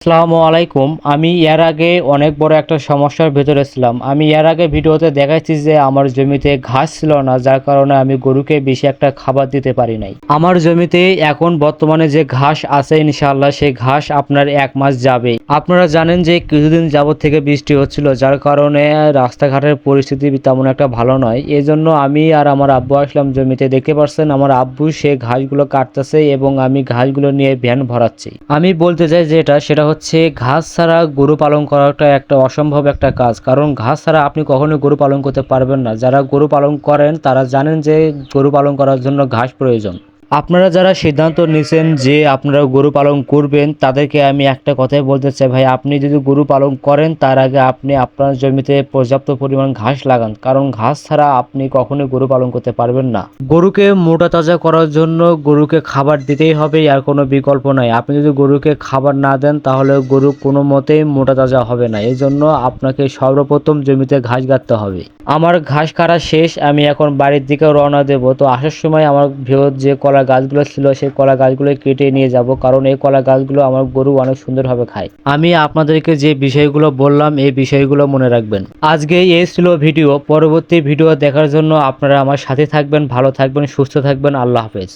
আসসালামু আলাইকুম। আমি এর আগে অনেক বড় একটা সমস্যার ভেতরে ছিলাম। আমি এর আগে ভিডিওতে দেখাইছি যে আমার জমিতে ঘাস ছিল না, যার কারণে আমি গরুকে বেশি একটা খাবার দিতে পারি নাই। আমার জমিতে এখন বর্তমানে যে ঘাস আছে ইনশাআল্লাহ সেই ঘাস আপনার 1 মাস যাবে। আপনারা জানেন যে কিছুদিন যাবত থেকে বৃষ্টি হচ্ছিল, যার কারণে রাস্তাঘাটের পরিস্থিতি তেমন একটা ভালো নয়। এই জন্য আমি আর আমার আব্বু আসলাম জমিতে। দেখতে পাচ্ছেন আমার আব্বু সে ঘাসগুলো কাটতেছে এবং আমি ঘাসগুলো নিয়ে ভ্যান ভরাচ্ছি। আমি বলতে চাই যে সেটা হচ্ছে ঘাস ছাড়া গরু পালন করাটা একটা অসম্ভব একটা কাজ, কারণ ঘাস ছাড়া আপনি কখনোই গরু পালন করতে পারবেন না। যারা গরু পালন করেন তারা জানেন যে গরু পালন করার জন্য ঘাস প্রয়োজন। আপনারা যারা সিদ্ধান্ত নিছেন যে আপনারা গরু পালন করবেন তাদেরকে আমি একটা কথাই বলতে চাই, ভাই আপনি যদি গরু পালন করেন তার আগে আপনি আপনার জমিতে পর্যাপ্ত পরিমাণ ঘাস লাগান, কারণ ঘাস ছাড়া আপনি কখনোই গরু পালন করতে পারবেন না। গরুকে মোটা তাজা করার জন্য গরুকে খাবার দিতেই হবে, আর কোনো বিকল্প নাই। আপনি যদি গরুকে খাবার না দেন তাহলে গরু কোনো মতেই মোটা তাজা হবে না। এই জন্য আপনাকে সর্বপ্রথম জমিতে ঘাস কাটতে হবে। আমার ঘাস কাটা শেষ, আমি এখন বাড়ির দিকে রওনা দেব। তো আসার সময় আমার ভিতর যে কলা গাছগুলো ছিল সেই কলা গাছগুলো কেটে নিয়ে যাব, কারণ এই কলা গাছগুলো আমার গরু অনেক সুন্দরভাবে খায়। আমি আপনাদেরকে যে বিষয়গুলো বললাম এই বিষয়গুলো মনে রাখবেন। আজকে এই ছিল ভিডিও। পরবর্তী ভিডিও দেখার জন্য আপনারা আমার সাথে থাকবেন। ভালো থাকবেন, সুস্থ থাকবেন। আল্লাহ হাফেজ।